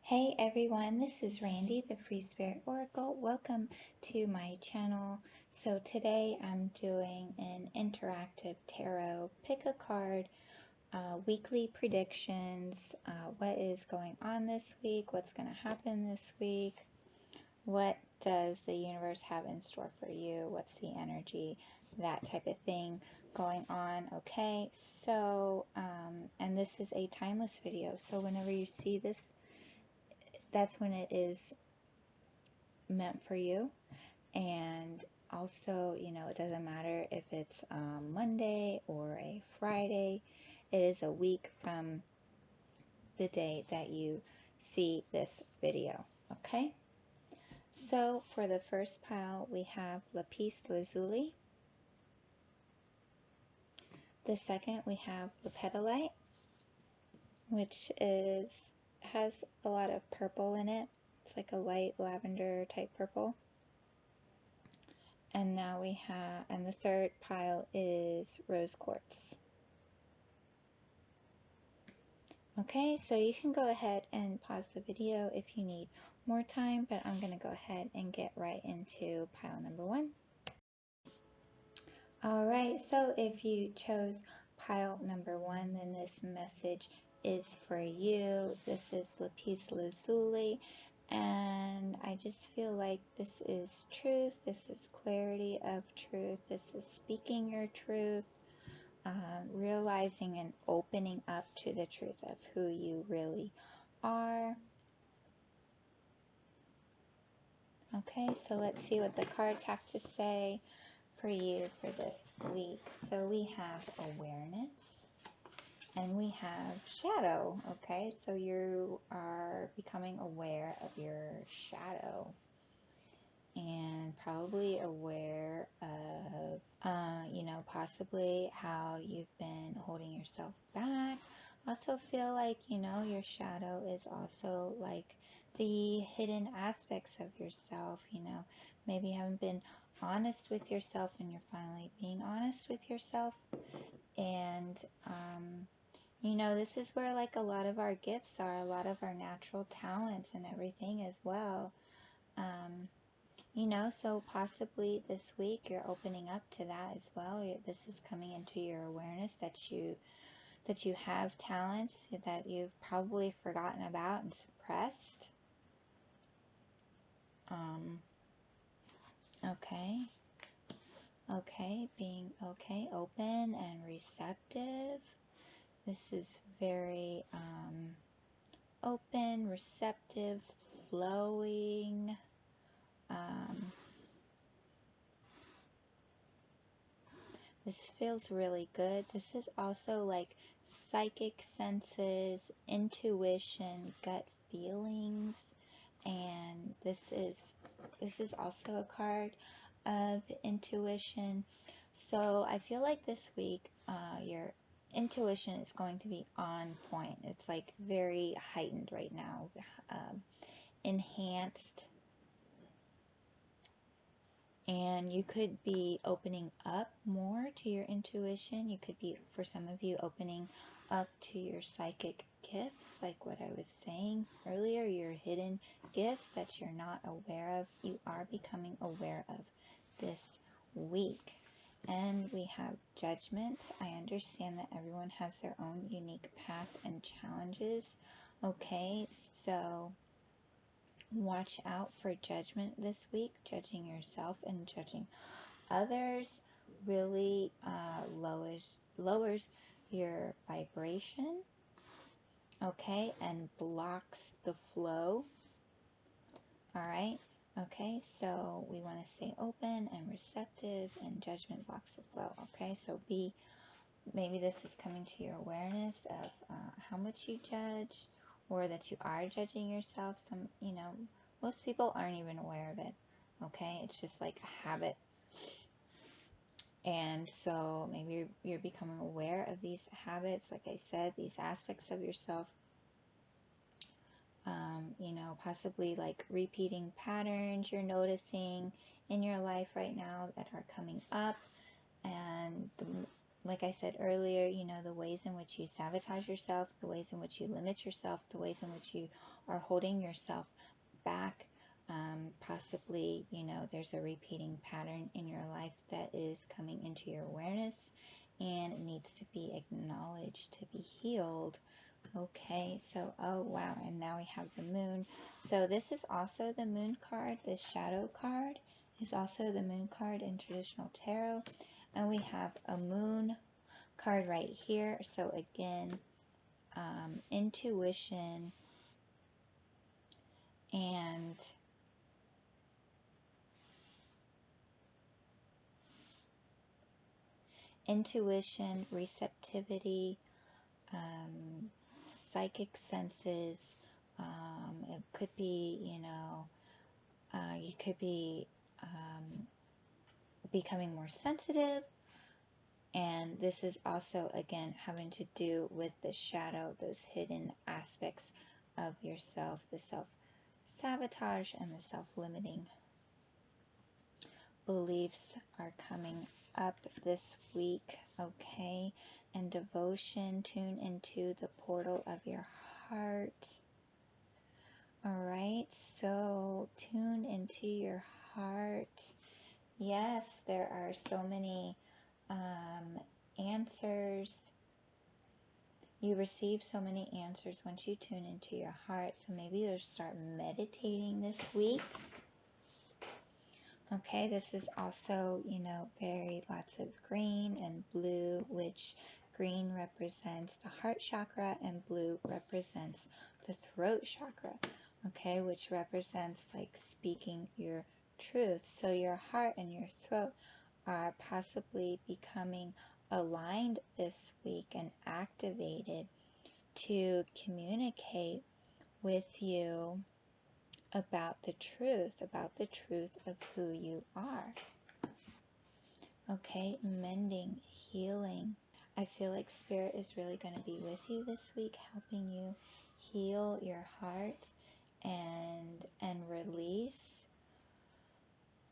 Hey everyone, this is Randee, the Free Spirit Oracle. Welcome to my channel. So today I'm doing an interactive tarot pick a card, weekly predictions, what is going on this week, what's going to happen this week, what does the universe have in store for you, what's the energy, that type of thing going on. Okay, so, and this is a timeless video, so whenever you see this, that's when it is meant for you. And also, it doesn't matter if it's Monday or a Friday, it is a week from the day that you see this video. Okay, so for the first pile we have lapis lazuli. The second we have lepidolite, which has a lot of purple in it. It's like a light lavender type purple. And now we have, and the third pile is rose quartz. Okay, so you can go ahead and pause the video if you need more time, but I'm going to go ahead and get right into pile number one. Alright, so if you chose pile number one, then this message is for you. This is lapis lazuli. And I just feel like this is truth, this is clarity of truth, this is speaking your truth, realizing and opening up to the truth of who you really are. Okay, so let's see what the cards have to say for you for this week. So we have awareness. And we have shadow, okay? So you are becoming aware of your shadow and probably aware of, possibly how you've been holding yourself back. Also feel like, your shadow is also like the hidden aspects of yourself, maybe you haven't been honest with yourself and you're finally being honest with yourself. And, this is where like a lot of our gifts are, a lot of our natural talents and everything as well. So possibly this week you're opening up to that as well. This is coming into your awareness that you have talents that you've probably forgotten about and suppressed. Being open and receptive. This is very open, receptive, flowing. This feels really good. This is also like psychic senses, intuition, gut feelings, and this is also a card of intuition. So I feel like this week your intuition is going to be on point. It's like very heightened right now, enhanced. And you could be opening up more to your intuition. You could be, for some of you, opening up to your psychic gifts, like what I was saying earlier, your hidden gifts that you're not aware of. You are becoming aware of this week. And we have judgment. I understand that everyone has their own unique path and challenges. Okay, so watch out for judgment this week. Judging yourself and judging others really lowers your vibration, okay, and blocks the flow. All right, okay, so we want to stay open and receptive, and judgment blocks the flow. Okay, so maybe this is coming to your awareness of how much you judge, or that you are judging yourself. Most people aren't even aware of it, okay? It's just like a habit. And so maybe you're becoming aware of these habits, like I said, these aspects of yourself, possibly like repeating patterns you're noticing in your life right now that are coming up. And like I said earlier, you know, the ways in which you sabotage yourself, the ways in which you limit yourself, the ways in which you are holding yourself back. Possibly, you know, there's a repeating pattern in your life that is coming into your awareness and it needs to be acknowledged, to be healed. Okay, so, oh wow, and now we have the moon. So this is also the moon card. The shadow card is also the moon card in traditional tarot. And we have a moon card right here. So again, intuition and receptivity, psychic senses. It could be, you know, you could be becoming more sensitive. And this is also, again, having to do with the shadow, those hidden aspects of yourself, the self-sabotage and the self-limiting beliefs are coming up this week, okay? And devotion, tune into the portal of your heart. All right, so tune into your heart. Yes, there are so many answers. You receive so many answers once you tune into your heart. So maybe you'll start meditating this week. Okay, this is also, you know, very lots of green and blue, which green represents the heart chakra and blue represents the throat chakra, okay, which represents like speaking your truth. So your heart and your throat are possibly becoming aligned this week and activated to communicate with you about the truth of who you are. Okay, mending, healing. I feel like Spirit is really going to be with you this week, helping you heal your heart and release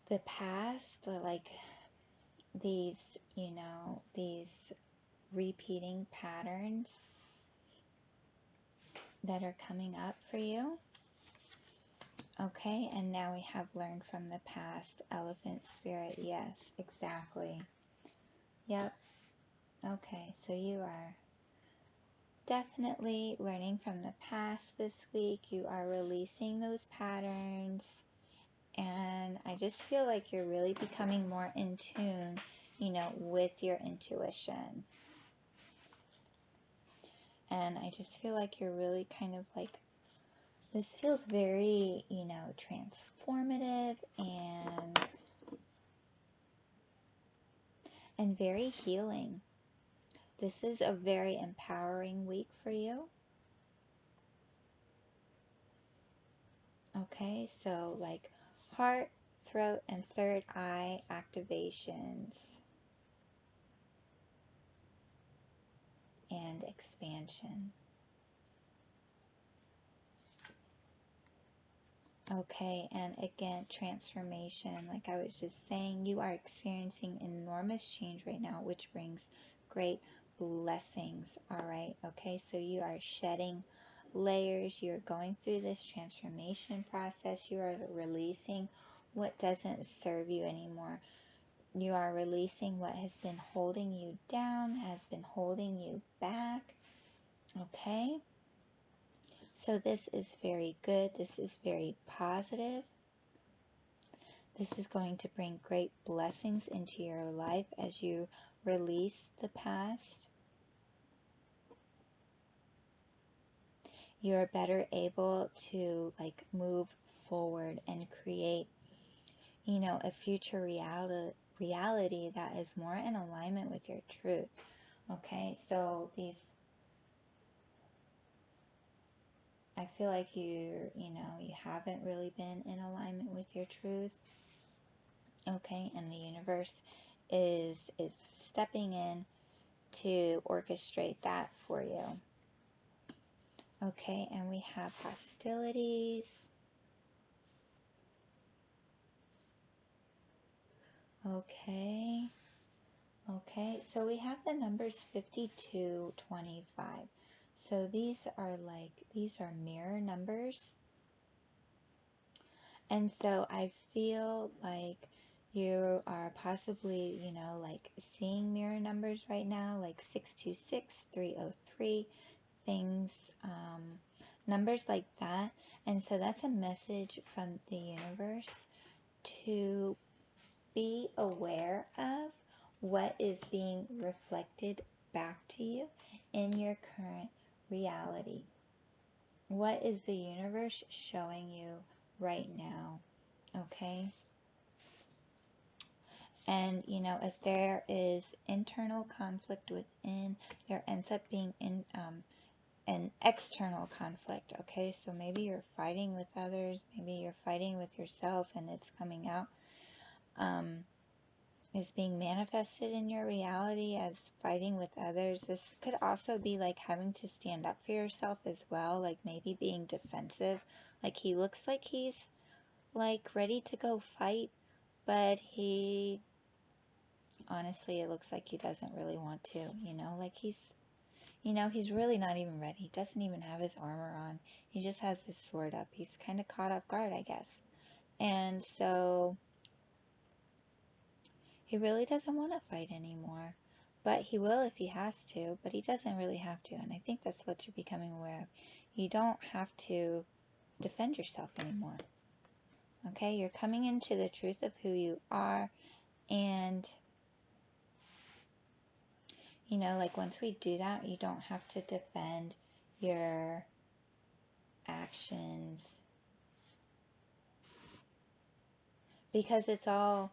the past, like these, you know, these repeating patterns that are coming up for you. Okay, and now we have learned from the past. Elephant spirit, yes, exactly. Yep. Okay, so you are definitely learning from the past this week. You are releasing those patterns. And I just feel like you're really becoming more in tune, you know, with your intuition. And I just feel like you're really kind of like, this feels very, you know, transformative and very healing. This is a very empowering week for you. Okay, so like heart, throat, and third eye activations and expansion. Okay, and again, transformation. Like I was just saying, you are experiencing enormous change right now, which brings great blessings. All right, okay, so you are shedding layers. You're going through this transformation process. You are releasing what doesn't serve you anymore. You are releasing what has been holding you down, has been holding you back. Okay? So this is very good. This is very positive. This is going to bring great blessings into your life as you release the past. You are better able to like move forward and create, you know, a future reality that is more in alignment with your truth. Okay, so these, I feel like you haven't really been in alignment with your truth. Okay, and the universe is stepping in to orchestrate that for you. Okay, and we have hostilities. Okay, Okay, so we have the numbers 52, 25. So these are mirror numbers. And so I feel like you are possibly, like seeing mirror numbers right now, like 626, 303, things, numbers like that. And so that's a message from the universe to be aware of what is being reflected back to you in your current reality. What is the universe showing you right now? Okay? And, if there is internal conflict within, there ends up being an external conflict. Okay? So maybe you're fighting with others, maybe you're fighting with yourself, and it's coming out. Is being manifested in your reality as fighting with others. This could also be like having to stand up for yourself as well, like maybe being defensive. Like he looks like he's like ready to go fight, but honestly, it looks like he doesn't really want to, like he's really not even ready. He doesn't even have his armor on. He just has his sword up. He's kind of caught off guard, I guess. And so he really doesn't want to fight anymore, but he will if he has to, but he doesn't really have to, and I think that's what you're becoming aware of. You don't have to defend yourself anymore, okay? You're coming into the truth of who you are, and, like once we do that, you don't have to defend your actions, because it's all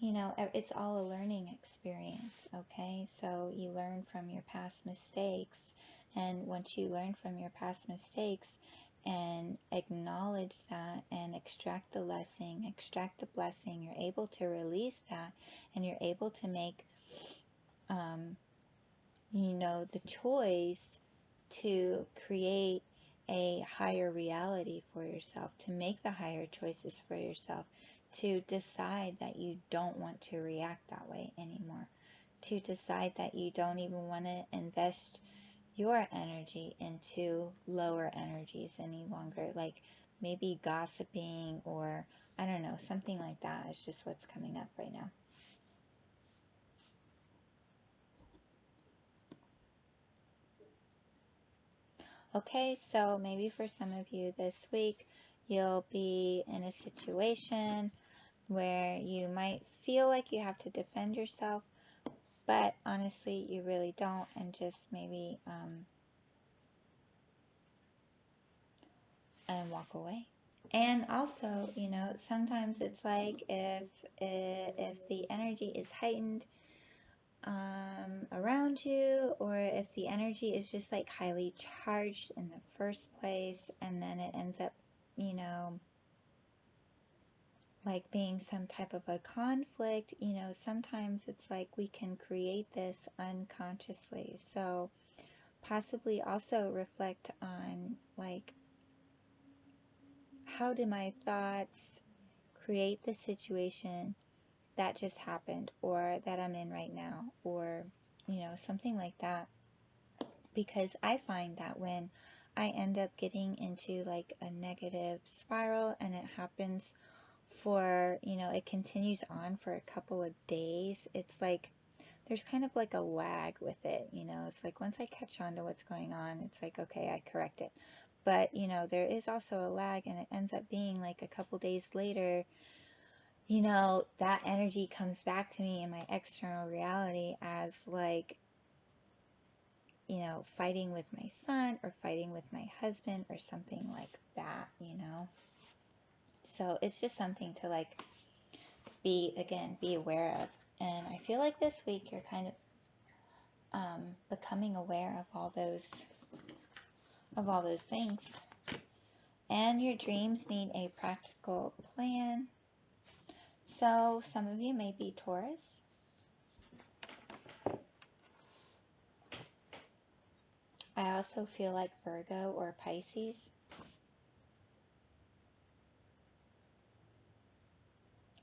it's all a learning experience, okay? So you learn from your past mistakes, and once you learn from your past mistakes and acknowledge that and extract the lesson, extract the blessing, you're able to release that, and you're able to make, the choice to create a higher reality for yourself, to make the higher choices for yourself, to decide that you don't want to react that way anymore, to decide that you don't even want to invest your energy into lower energies any longer, like maybe gossiping or I don't know, something like that is just what's coming up right now. Okay, so maybe for some of you this week, you'll be in a situation where you might feel like you have to defend yourself, but honestly, you really don't, and just maybe and walk away. And also, sometimes it's like if the energy is heightened around you, or if the energy is just like highly charged in the first place, and then it ends up, like being some type of a conflict, sometimes it's like we can create this unconsciously. So possibly also reflect on like, how do my thoughts create the situation that just happened or that I'm in right now, or something like that. Because I find that when I end up getting into like a negative spiral and it happens for, it continues on for a couple of days, it's like there's kind of like a lag with it, it's like once I catch on to what's going on, it's like, okay, I correct it. But, there is also a lag, and it ends up being like a couple days later, that energy comes back to me in my external reality as like, fighting with my son or fighting with my husband or something like that, So it's just something to like be aware of. And I feel like this week you're kind of becoming aware of all those things. And your dreams need a practical plan. So some of you may be Taurus. I also feel like Virgo or Pisces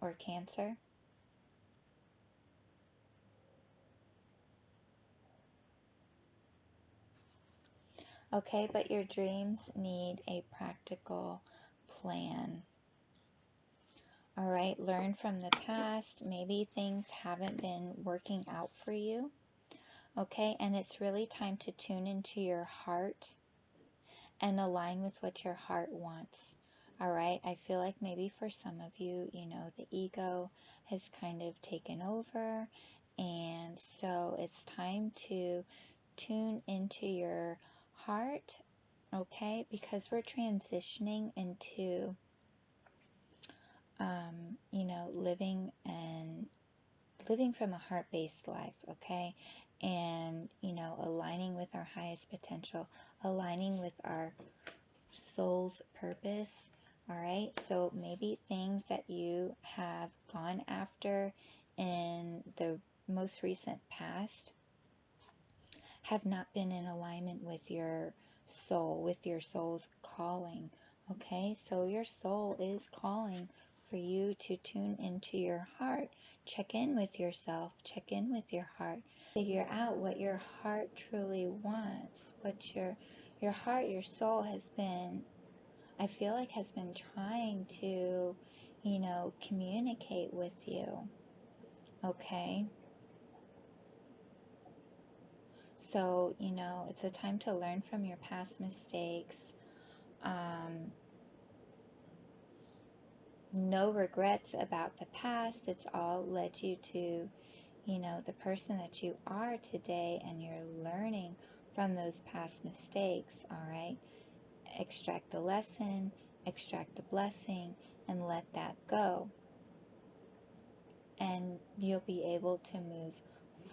or Cancer. Okay, but your dreams need a practical plan. All right, learn from the past. Maybe things haven't been working out for you. Okay, and it's really time to tune into your heart and align with what your heart wants. All right, I feel like maybe for some of you, the ego has kind of taken over, and so it's time to tune into your heart, okay, because we're transitioning into, living from a heart-based life, okay, and, aligning with our highest potential, aligning with our soul's purpose. All right, so maybe things that you have gone after in the most recent past have not been in alignment with your soul, with your soul's calling. Okay, so your soul is calling for you to tune into your heart. Check in with yourself, check in with your heart, figure out what your heart truly wants, what your heart, your soul has been, I feel like, has been trying to, communicate with you. Okay, so, it's a time to learn from your past mistakes. No regrets about the past. It's all led you to, the person that you are today, and you're learning from those past mistakes, all right? Extract the lesson, extract the blessing, and let that go. And you'll be able to move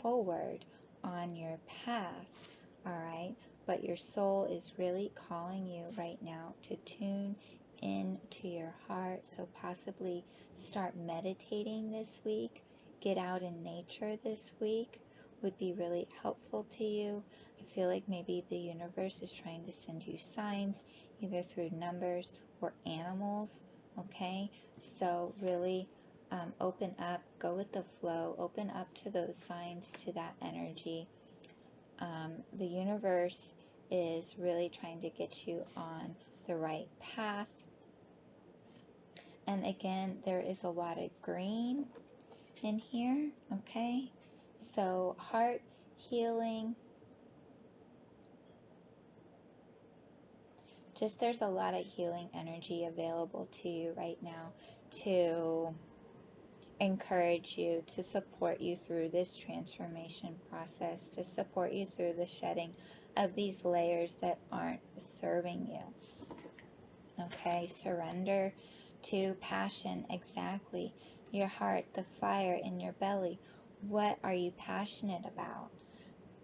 forward on your path, all right? But your soul is really calling you right now to tune into your heart. So possibly start meditating this week. Get out in nature this week would be really helpful to you. I feel like maybe the universe is trying to send you signs, either through numbers or animals, okay? So really open up, go with the flow, open up to those signs, to that energy. The universe is really trying to get you on the right path. And again, there is a lot of green in here, okay? So heart healing, just there's a lot of healing energy available to you right now to encourage you, to support you through this transformation process, to support you through the shedding of these layers that aren't serving you. Okay, surrender to passion, exactly. Your heart, the fire in your belly. What are you passionate about?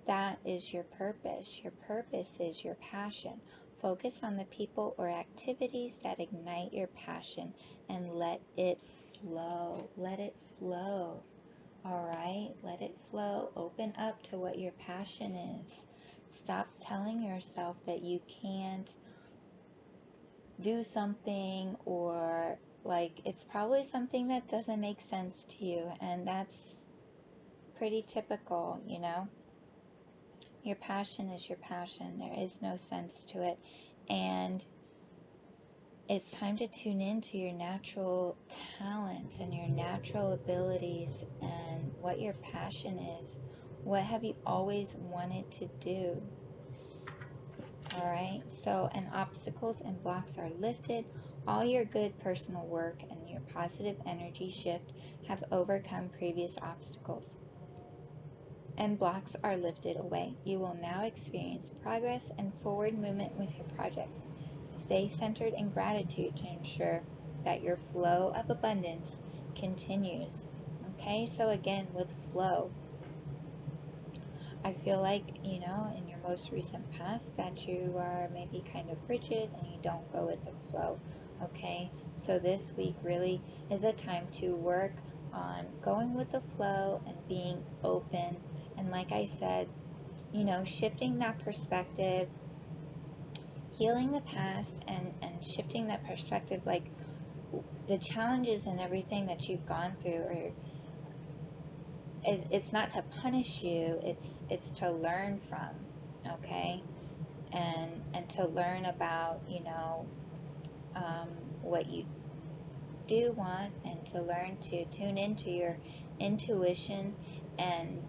That is your purpose. Your purpose is your passion. Focus on the people or activities that ignite your passion and let it flow. Let it flow. All right? Let it flow. Open up to what your passion is. Stop telling yourself that you can't do something, or like it's probably something that doesn't make sense to you, and that's pretty typical, Your passion is your passion. There is no sense to it. And it's time to tune into your natural talents and your natural abilities and what your passion is. What have you always wanted to do? All right. So, and obstacles and blocks are lifted. All your good personal work and your positive energy shift have overcome previous obstacles, and blocks are lifted away. You will now experience progress and forward movement with your projects. Stay centered in gratitude to ensure that your flow of abundance continues. Okay, so again, with flow, I feel like, in your most recent past that you are maybe kind of rigid and you don't go with the flow. Okay, so this week really is a time to work on going with the flow and being open. And like I said, shifting that perspective, healing the past, and shifting that perspective, like the challenges and everything that you've gone through, it's not to punish you, it's to learn from, okay? and to learn about, what you do want, and to learn to tune into your intuition, and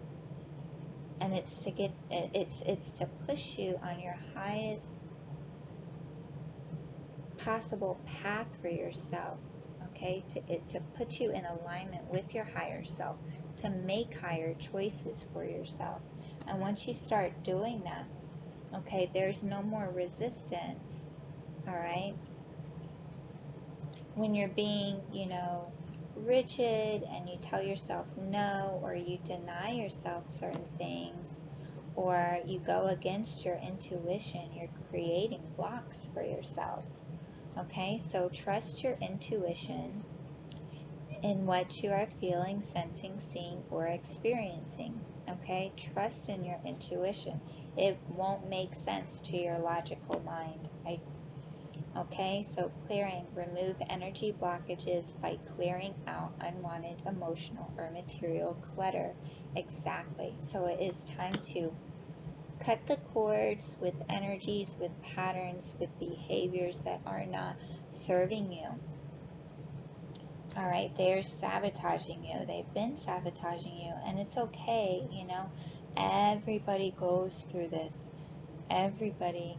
it's to get it's to push you on your highest possible path for yourself. Okay, to put you in alignment with your higher self, to make higher choices for yourself. And once you start doing that, okay, there's no more resistance. All right, when you're being, rigid, and you tell yourself no, or you deny yourself certain things, or you go against your intuition, you're creating blocks for yourself. Okay, so trust your intuition in what you are feeling, sensing, seeing, or experiencing. Okay, trust in your intuition. It won't make sense to your logical mind. Okay, so clearing, remove energy blockages by clearing out unwanted emotional or material clutter. Exactly. So it is time to cut the cords with energies, with patterns, with behaviors that are not serving you. All right, they're sabotaging you. They've been sabotaging you, and it's okay, Everybody goes through this. Everybody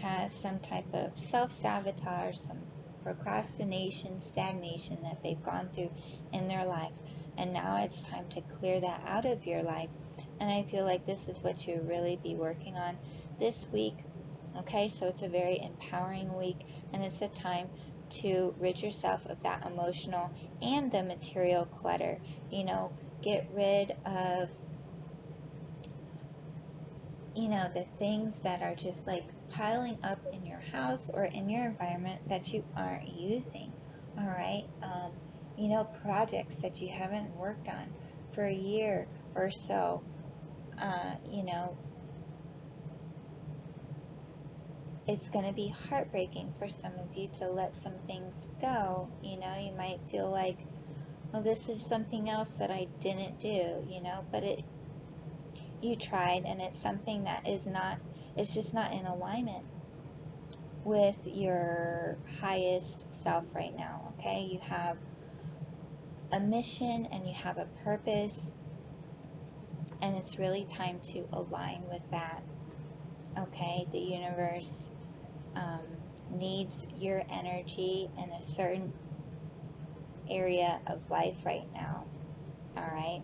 has some type of self-sabotage, some procrastination, stagnation that they've gone through in their life. And now it's time to clear that out of your life. And I feel like this is what you really be working on this week. Okay, so it's a very empowering week, and it's a time to rid yourself of that emotional and the material clutter. Get rid of, the things that are just like piling up in your house or in your environment that you aren't using. All right. Projects that you haven't worked on for a year or so. Uh, you know, it's going to be heartbreaking for some of you to let some things go. You might feel like, well, this is something else that I didn't do, but you tried, and it's something that it's just not in alignment with your highest self right now. Okay, you have a mission and you have a purpose, and it's really time to align with that. Okay, the universe needs your energy in a certain area of life right now. All right.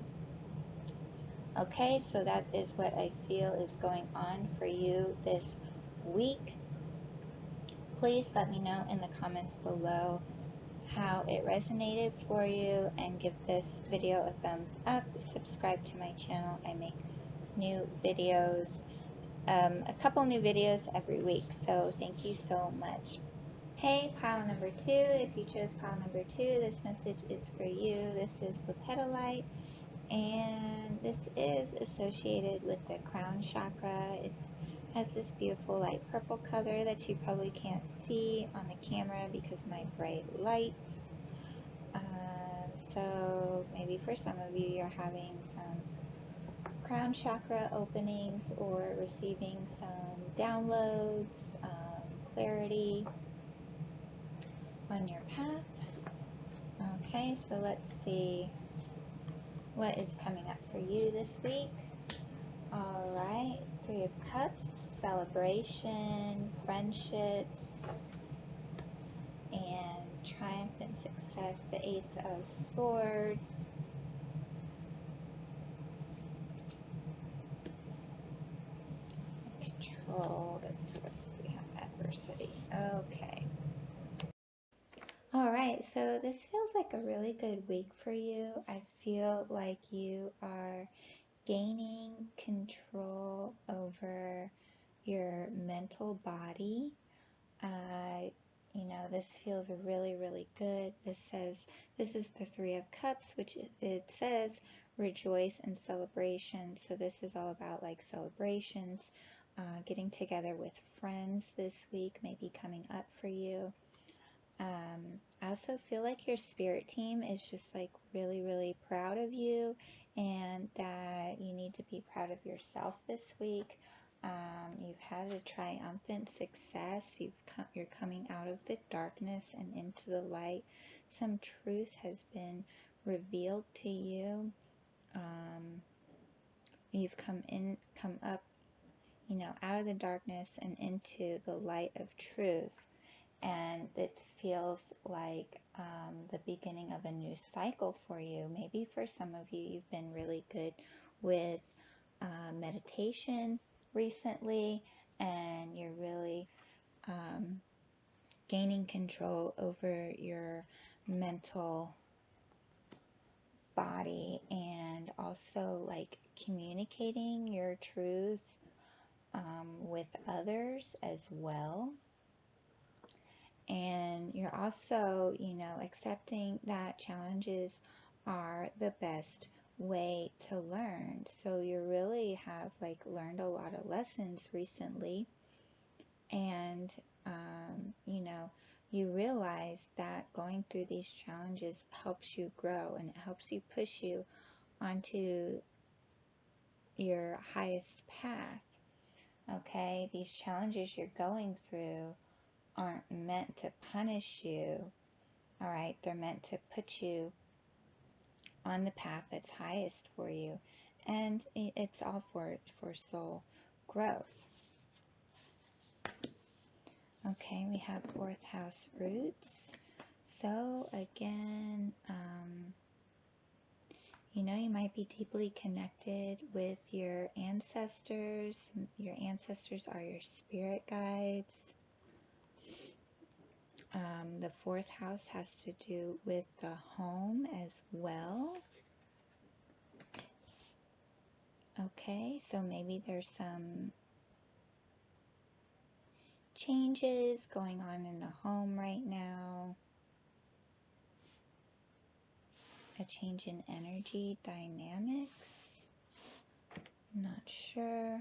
Okay, so that is what I feel is going on for you this week. Please let me know in the comments below how it resonated for you, and give this video a thumbs up. Subscribe to my channel. I make new videos, a couple new videos every week, so thank you so much. Hey, pile number 2, if you chose pile number 2, this message is for you. This is the petalite, and this is associated with the crown chakra. It has this beautiful light purple color that you probably can't see on the camera because of my bright lights. So maybe for some of you, you're having some crown chakra openings or receiving some downloads, clarity on your path. Okay, so let's see what is coming up for you this week. All right, 3 of Cups, celebration, friendships, and triumph and success. The Ace of Swords, control. Let's see what else we have. Adversity. Okay. All right, so this feels like a really good week for you. I feel like you are gaining control over your mental body. This feels really, really good. This is the 3 of Cups, which it says rejoice and celebration. So this is all about like celebrations, getting together with friends this week, maybe coming up for you. I also feel like your spirit team is just like really, really proud of you, and that you need to be proud of yourself this week. You've had a triumphant success. You're coming out of the darkness and into the light. Some truth has been revealed to you. You've come up, out of the darkness and into the light of truth. And it feels like the beginning of a new cycle for you. Maybe for some of you, you've been really good with meditation recently, and you're really gaining control over your mental body, and also like communicating your truth with others as well. And you're also, accepting that challenges are the best way to learn. So you really have learned a lot of lessons recently, and you realize that going through these challenges helps you grow, and it helps you push you onto your highest path. Okay, these challenges you're going through aren't meant to punish you. All right, they're meant to put you on the path that's highest for you, and it's all for soul growth. Okay, we have 4th house roots. So again, you might be deeply connected with your ancestors. Your ancestors are your spirit guides. The 4th house has to do with the home as well. Okay, so maybe there's some changes going on in the home right now. A change in energy dynamics. I'm not sure.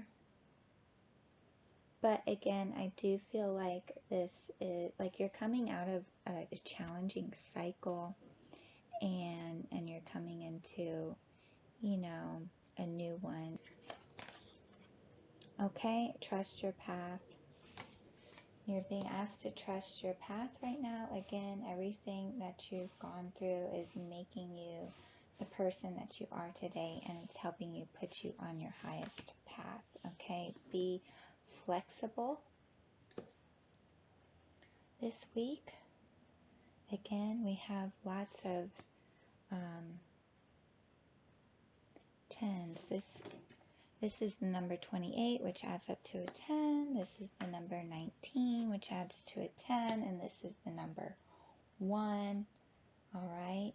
But again, I do feel like this is like you're coming out of a challenging cycle, and you're coming into, a new one. Okay, trust your path. You're being asked to trust your path right now. Again, everything that you've gone through is making you the person that you are today, and it's helping you put you on your highest path. Okay, be flexible this week. Again, we have lots of 10s. This is the number 28, which adds up to a 10. This is the number 19, which adds to a 10. And this is the number 1. All right.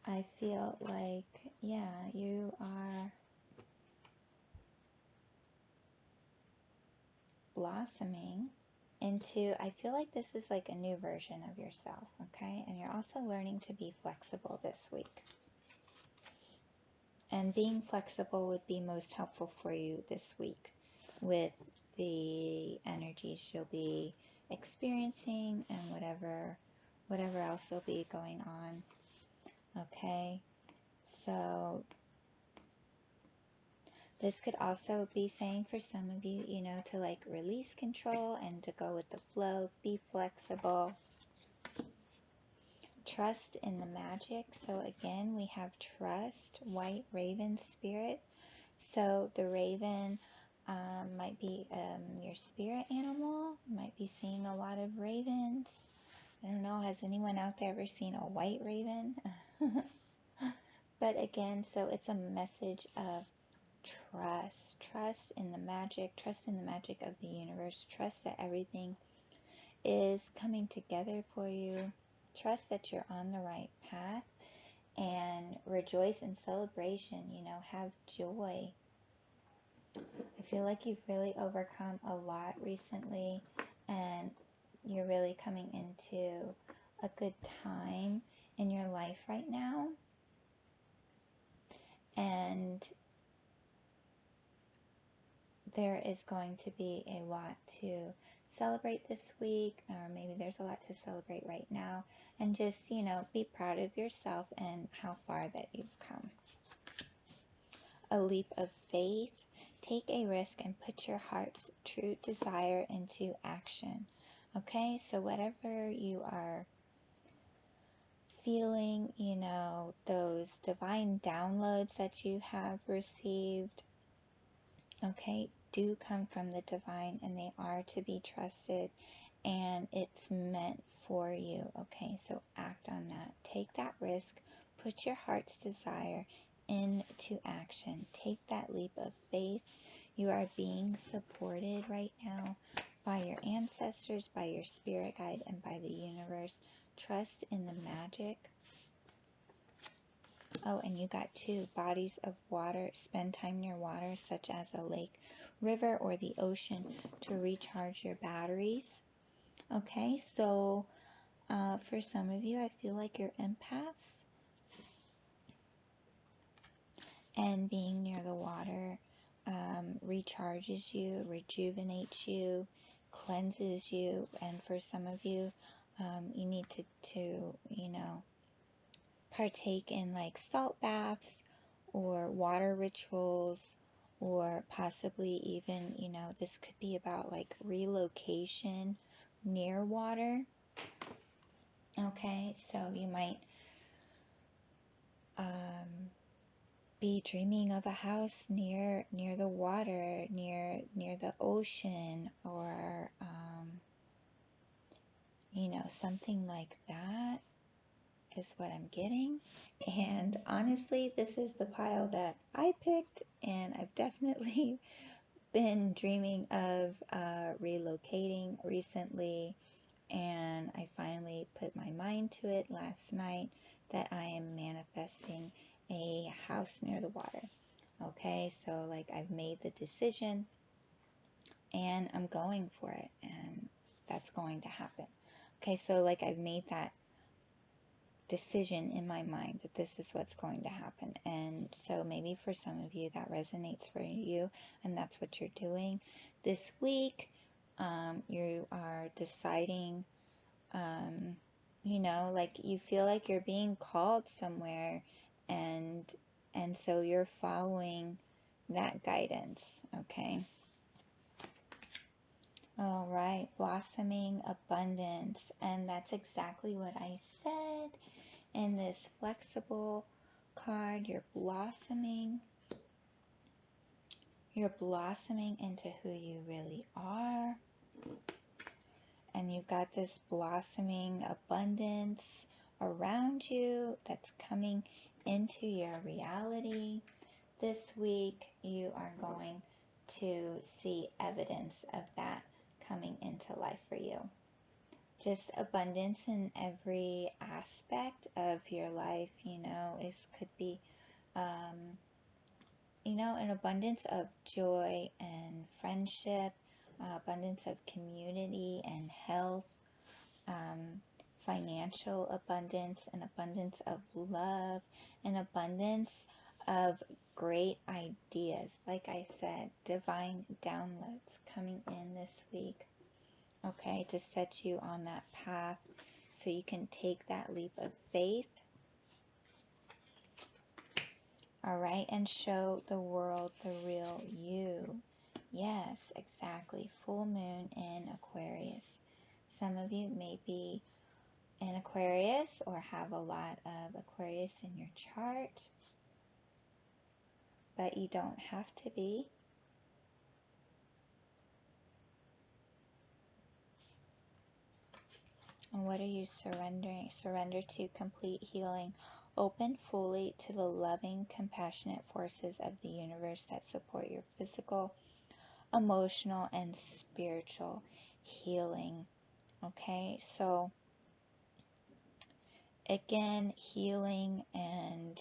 I feel like, you are blossoming into, I feel like this is like a new version of yourself, okay? And you're also learning to be flexible this week. And being flexible would be most helpful for you this week with the energies you'll be experiencing and whatever else will be going on. Okay, so this could also be saying for some of you, to release control and to go with the flow, be flexible. Trust in the magic. So again, we have trust, white raven spirit. So the raven might be your spirit animal. You might be seeing a lot of ravens. I don't know, has anyone out there ever seen a white raven? But again, so it's a message of trust in the magic, trust in the magic of the universe, trust that everything is coming together for you, trust that you're on the right path, and rejoice in celebration, have joy. I feel like you've really overcome a lot recently, and you're really coming into a good time in your life right now. And there is going to be a lot to celebrate this week, or maybe there's a lot to celebrate right now, and just, be proud of yourself and how far that you've come. a leap of faith. Take a risk and put your heart's true desire into action. Okay, so whatever you are feeling, those divine downloads that you have received, okay, do come from the divine, and they are to be trusted, and it's meant for you. Okay, so act on that. Take that risk. Put your heart's desire into action. Take that leap of faith. You are being supported right now by your ancestors, by your spirit guide, and by the universe. Trust in the magic. Oh, and you got 2 bodies of water. Spend time near water, such as a lake, river, or the ocean, to recharge your batteries. Okay, so for some of you, I feel like you're empaths, and being near the water recharges you, rejuvenates you, cleanses you. And for some of you, you need to partake in like salt baths or water rituals, or possibly even, this could be about like relocation near water. Okay, so you might be dreaming of a house near the water, near the ocean, or something like that is what I'm getting. And honestly, this is the pile that I picked, and I've definitely been dreaming of relocating recently, and I finally put my mind to it last night that I am manifesting a house near the water. Okay, so like I've made the decision and I'm going for it, and that's going to happen. Okay, so like I've made that decision in my mind that this is what's going to happen. And so maybe for some of you that resonates for you, and that's what you're doing this week. You are deciding, like you feel like you're being called somewhere, and so you're following that guidance. Okay. All right, blossoming abundance, and that's exactly what I said in this flexible card. You're blossoming into who you really are, and you've got this blossoming abundance around you that's coming into your reality. This week you are going to see evidence of that coming into life for you. Just abundance in every aspect of your life, it could be, an abundance of joy and friendship, abundance of community and health, financial abundance, an abundance of love, an abundance of great ideas. Like I said, divine downloads coming in this week. Okay, to set you on that path so you can take that leap of faith. All right, and show the world the real you. Yes, exactly. Full moon in Aquarius. Some of you may be in Aquarius or have a lot of Aquarius in your chart, but you don't have to be. And what are you surrendering? Surrender to complete healing. Open fully to the loving, compassionate forces of the universe that support your physical, emotional, and spiritual healing. Okay, so again, healing and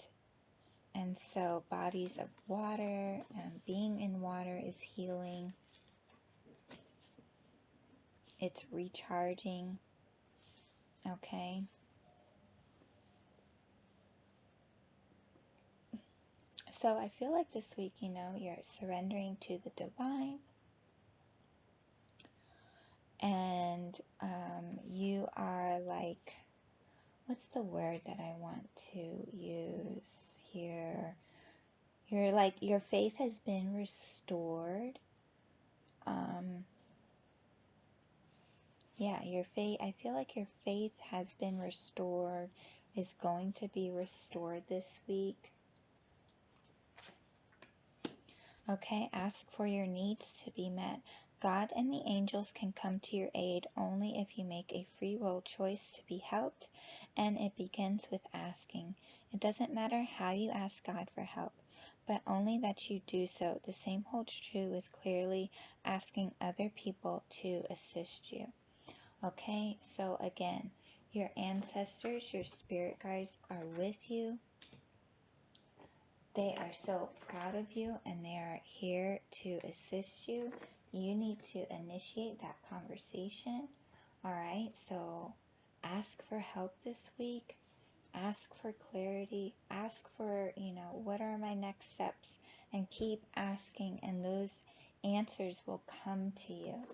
so bodies of water and being in water is healing. It's recharging. Okay. So I feel like this week, you're surrendering to the divine, and you are like, what's the word that I want to use here? your faith has been restored. Yeah, your faith, I feel like your faith has been restored, is going to be restored this week. Okay, ask for your needs to be met. God and the angels can come to your aid only if you make a free will choice to be helped, and it begins with asking. It doesn't matter how you ask God for help, but only that you do so. The same holds true with clearly asking other people to assist you. Okay, so again, your ancestors, your spirit guides are with you. They are so proud of you and they are here to assist you. You need to initiate that conversation. All right, so ask for help this week. Ask for clarity. Ask for, what are my next steps? And keep asking, and those answers will come to you.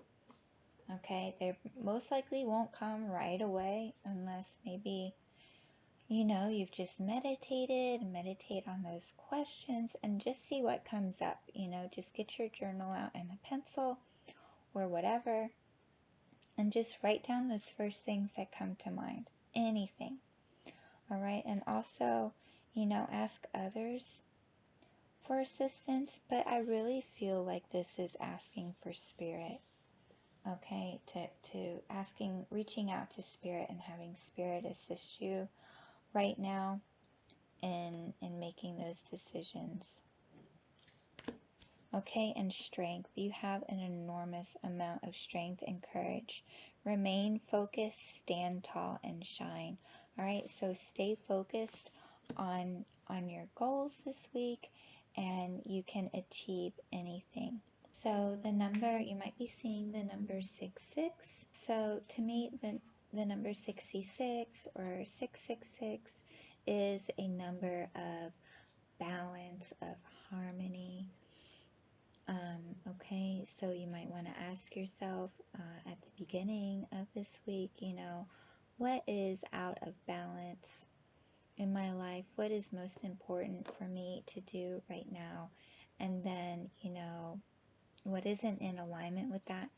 Okay, they most likely won't come right away unless maybe you've just meditate on those questions and just see what comes up. Just get your journal out and a pencil or whatever and just write down those first things that come to mind. Anything. All right. And also, ask others for assistance, but I really feel like this is asking for spirit. Okay. To asking, reaching out to spirit and having spirit assist you right now in making those decisions. Okay, and strength. You have an enormous amount of strength and courage. Remain focused, stand tall, and shine. All right, so stay focused on your goals this week, and you can achieve anything. So the number, you might be seeing the number 66. So to me, the number 66 or 666 is a number of balance, of harmony. Okay, so you might want to ask yourself at the beginning of this week, what is out of balance in my life? What is most important for me to do right now? And then, what isn't in alignment with that,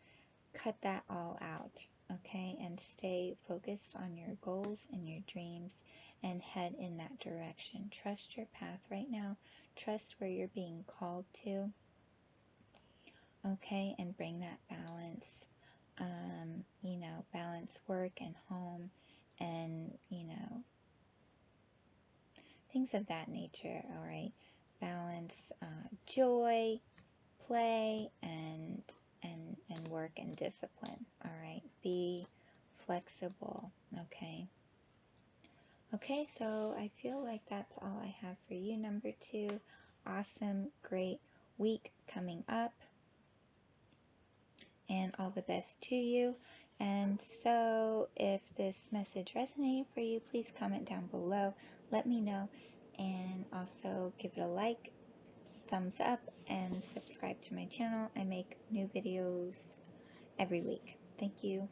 cut that all out, okay? And stay focused on your goals and your dreams and head in that direction. Trust your path right now. Trust where you're being called to, okay? And bring that balance, balance work and home and, things of that nature, all right? Balance joy, play, and work and discipline, all right? Be flexible, okay? Okay, so I feel like that's all I have for you, number 2. Awesome, great week coming up, and all the best to you. And so if this message resonated for you, please comment down below, let me know, and also give it a like, thumbs up, and subscribe to my channel. I make new videos every week. Thank you.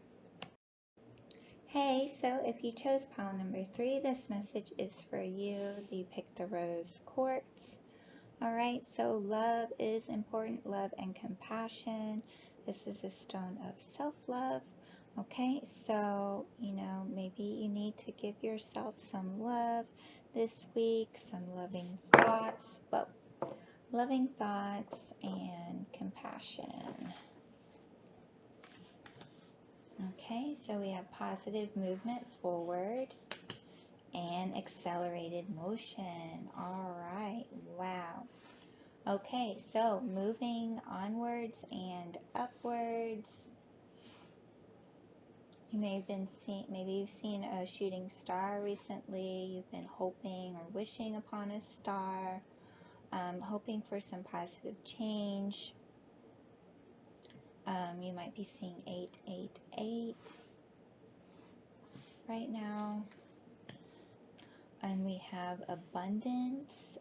Hey, so if you chose pile number 3, this message is for you. You picked the rose quartz. Alright, so love is important, love and compassion. This is a stone of self-love. Okay, so, maybe you need to give yourself some love this week, some loving thoughts, and compassion. Okay, so we have positive movement forward and accelerated motion. All right, wow. Okay, so moving onwards and upwards. You may have been maybe you've seen a shooting star recently. You've been hoping or wishing upon a star, hoping for some positive change. You might be seeing 888 right now. And we have abundance.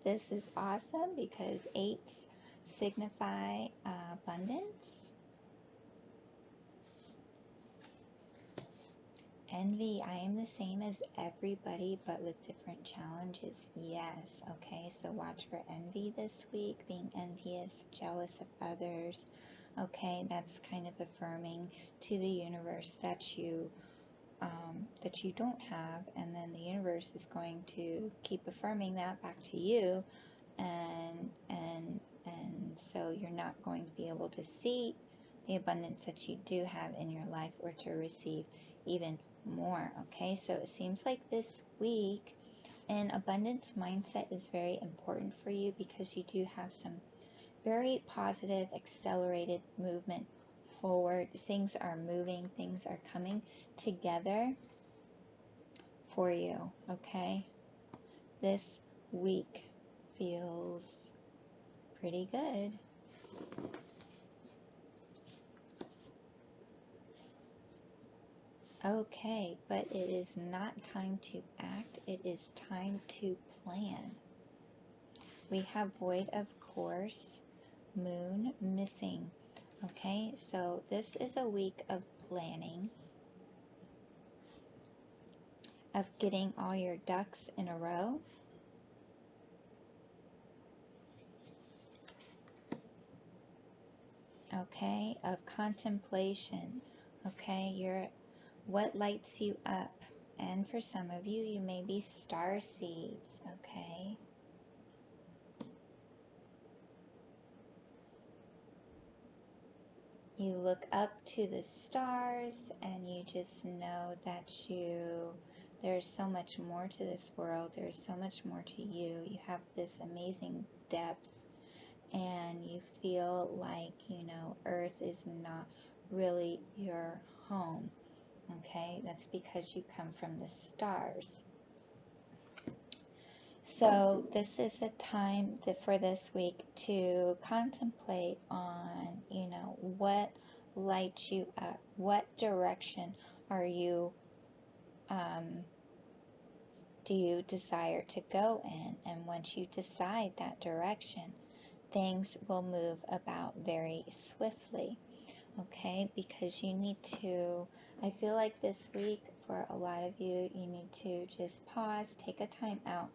This is awesome because 8s signify abundance. envy. I am the same as everybody, but with different challenges. Yes, okay, so watch for envy this week, being envious, jealous of others. Okay, that's kind of affirming to the universe that you don't have, and then the universe is going to keep affirming that back to you, and so you're not going to be able to see the abundance that you do have in your life, or to receive even more. Okay, so it seems like this week an abundance mindset is very important for you, because you do have some very positive, accelerated movement forward. Things are moving, things are coming together for you, okay? This week feels pretty good. Okay, but it is not time to act, it is time to plan. We have void of course, moon missing. Okay, so this is a week of planning, of getting all your ducks in a row. Okay, of contemplation. Okay, what lights you up. And for some of you, you may be star seeds. Okay. You look up to the stars and you just know that there's so much more to this world. There's so much more to you. You have this amazing depth, and you feel like, Earth is not really your home. Okay, that's because you come from the stars. So this is a time for this week to contemplate on, what lights you up, what direction do you desire to go in, and once you decide that direction, things will move about very swiftly. Okay, because I feel like this week for a lot of you, you need to just pause, take a time out,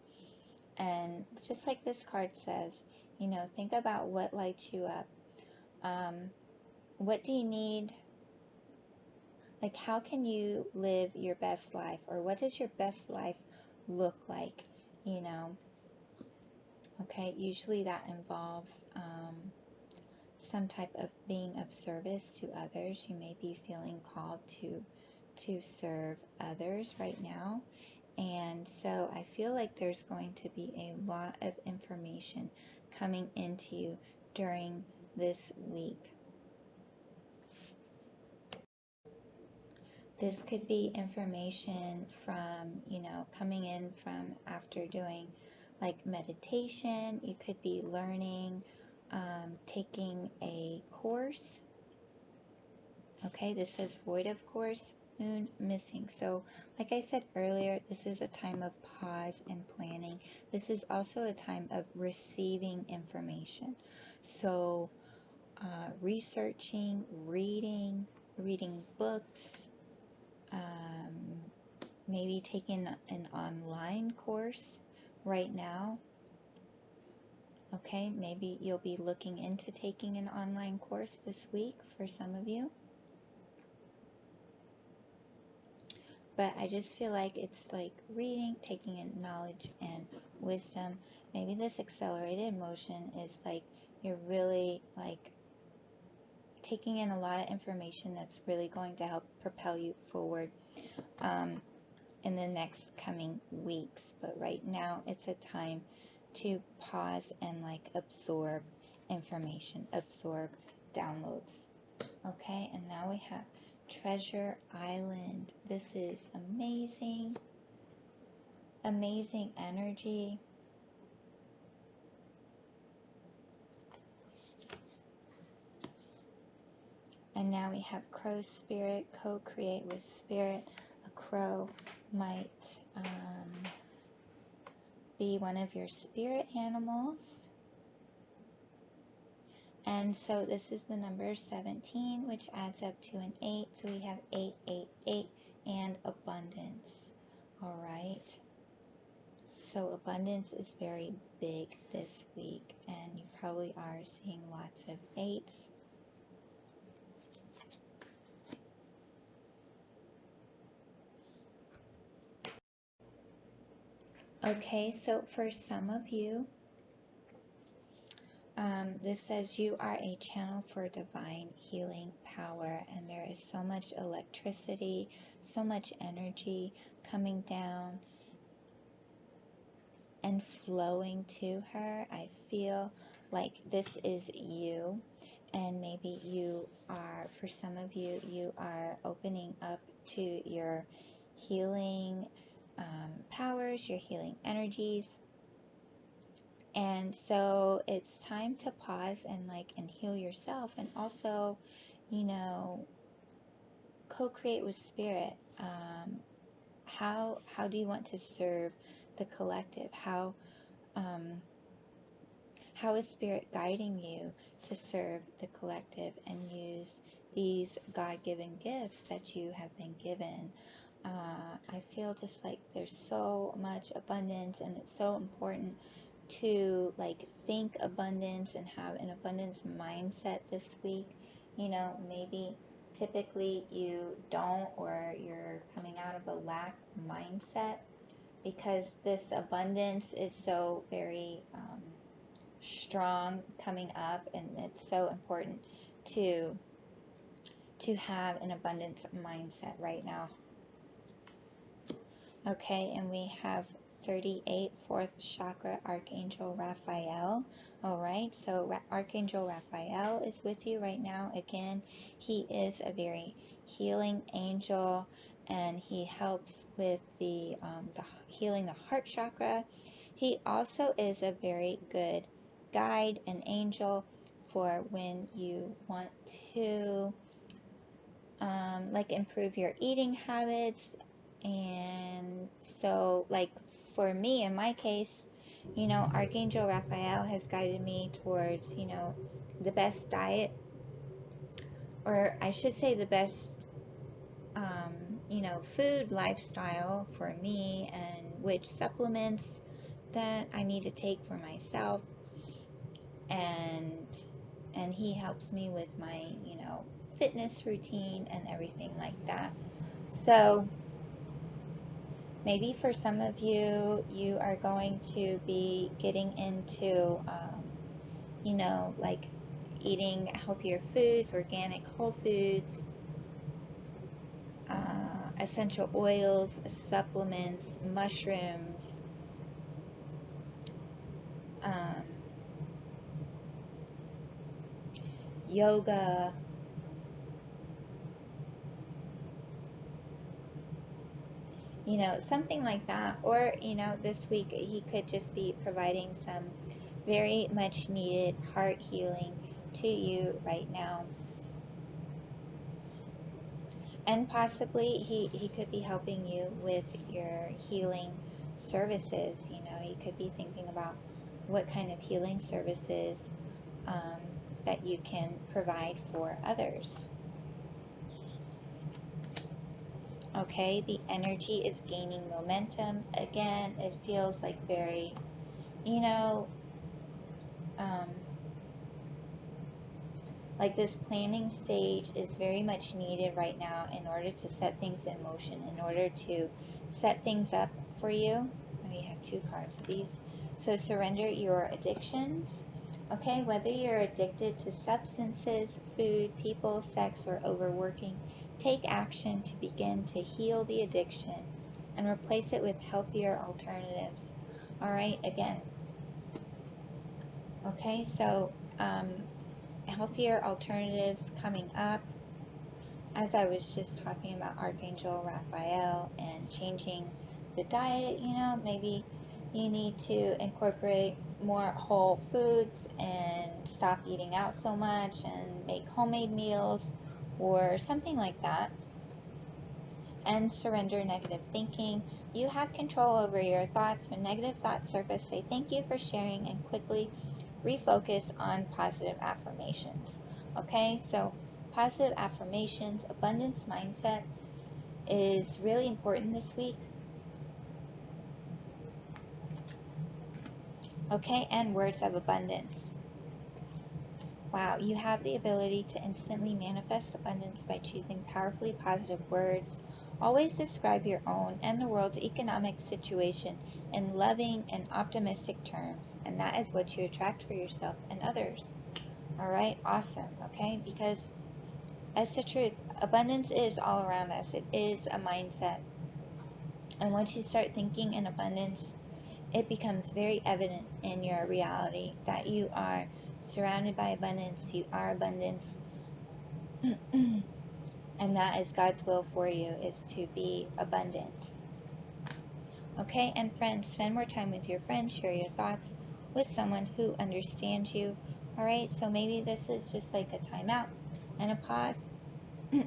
and just like this card says, think about what lights you up. What do you need? Like, how can you live your best life, or what does your best life look like? Okay, usually that involves some type of being of service to others. You may be feeling called to serve others right now. And so I feel like there's going to be a lot of information coming into you during this week. This could be information from, coming in from after doing like meditation. You could be learning, taking a course. Okay, this says void of course, moon missing. So like I said earlier, this is a time of pause and planning. This is also a time of receiving information. So researching, reading books, maybe taking an online course right now. Okay, maybe you'll be looking into taking an online course this week for some of you. But I just feel like it's like reading, taking in knowledge and wisdom. Maybe this accelerated motion is like you're really like taking in a lot of information that's really going to help propel you forward in the next coming weeks. But right now it's a time to pause and like absorb information, absorb downloads. Okay, and now we have Treasure Island. This is amazing, amazing energy. And now we have Crow Spirit, co-create with Spirit. A crow might be one of your spirit animals. And so this is the number 17, which adds up to an 8. So we have 888, and abundance. All right. So abundance is very big this week, and you probably are seeing lots of eights. Okay, so for some of you, this says you are a channel for divine healing power, and there is so much electricity, so much energy coming down and flowing to her. I feel like this is you, and maybe you are, for some of you, you are opening up to your healing powers, your healing energies. And so it's time to pause and heal yourself, and also, co-create with spirit. How do you want to serve the collective? How is spirit guiding you to serve the collective and use these God-given gifts that you have been given? I feel just like there's so much abundance, and it's so important to think abundance and have an abundance mindset this week. Maybe typically you don't, or you're coming out of a lack mindset, because this abundance is so very strong coming up, and it's so important to have an abundance mindset right now. Okay, and we have 38, fourth chakra, Archangel Raphael. All right, so Archangel Raphael is with you right now. Again, he is a very healing angel, and he helps with the healing the heart chakra. He also is a very good guide and angel for when you want to improve your eating habits. And so for me, in my case, Archangel Raphael has guided me towards the best diet, or I should say the best food lifestyle for me, and which supplements that I need to take for myself, and he helps me with my fitness routine and everything like that. So maybe for some of you, you are going to be getting into eating healthier foods, organic whole foods, essential oils, supplements, mushrooms, yoga, something like that. Or, this week he could just be providing some very much needed heart healing to you right now. And possibly he could be helping you with your healing services. You could be thinking about what kind of healing services that you can provide for others. Okay, the energy is gaining momentum. Again, it feels like very, like this planning stage is very much needed right now in order to set things in motion, in order to set things up for you. We have 2 cards of these. So surrender your addictions. Okay, whether you're addicted to substances, food, people, sex, or overworking, take action to begin to heal the addiction and replace it with healthier alternatives. All right, again. Okay, so healthier alternatives coming up, as I was just talking about Archangel Raphael and changing the diet. Maybe you need to incorporate more whole foods and stop eating out so much and make homemade meals or something like that. And surrender negative thinking. You have control over your thoughts. When negative thoughts surface, say thank you for sharing and quickly refocus on positive affirmations. Okay, so positive affirmations, abundance mindset is really important this week. Okay, and words of abundance. Wow, you have the ability to instantly manifest abundance by choosing powerfully positive words. Always describe your own and the world's economic situation in loving and optimistic terms, and that is what you attract for yourself and others. All right, awesome. Okay, because that's the truth. Abundance is all around us. It is a mindset. And once you start thinking in abundance, it becomes very evident in your reality that you are surrounded by abundance, you are abundance, and that is God's will for you, is to be abundant. Okay, and friends, spend more time with your friends, share your thoughts with someone who understands you. All right, so maybe this is just like a timeout and a pause, you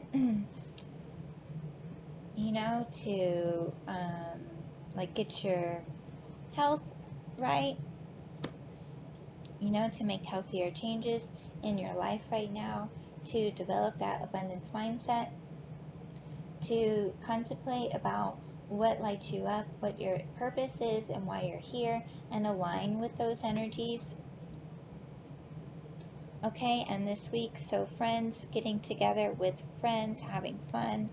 know, to like get your health right, you know, to make healthier changes in your life right now, to develop that abundance mindset, to contemplate about what lights you up, what your purpose is, and why you're here, and align with those energies. Okay, and this week, so friends, getting together with friends, having fun,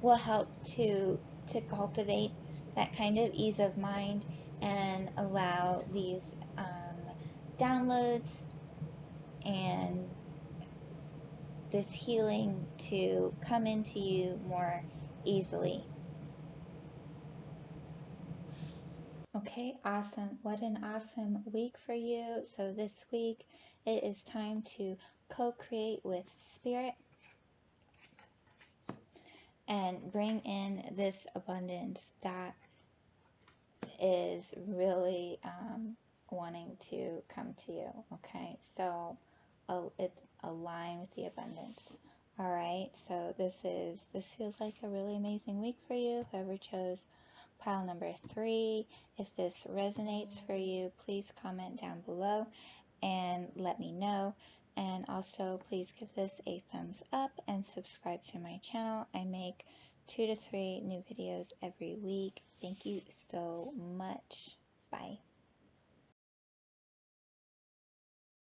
will help to cultivate that kind of ease of mind and allow these downloads and this healing to come into you more easily. Okay, awesome. What an awesome week for you. So this week it is time to co-create with Spirit and bring in this abundance that is really wanting to come to you. Okay, so it's align with the abundance. All right, so this feels like a really amazing week for you. Whoever chose pile number 3, if this resonates for you, please comment down below and let me know. And also, please give this a thumbs up and subscribe to my channel. I make 2 to 3 new videos every week. Thank you so much. Bye.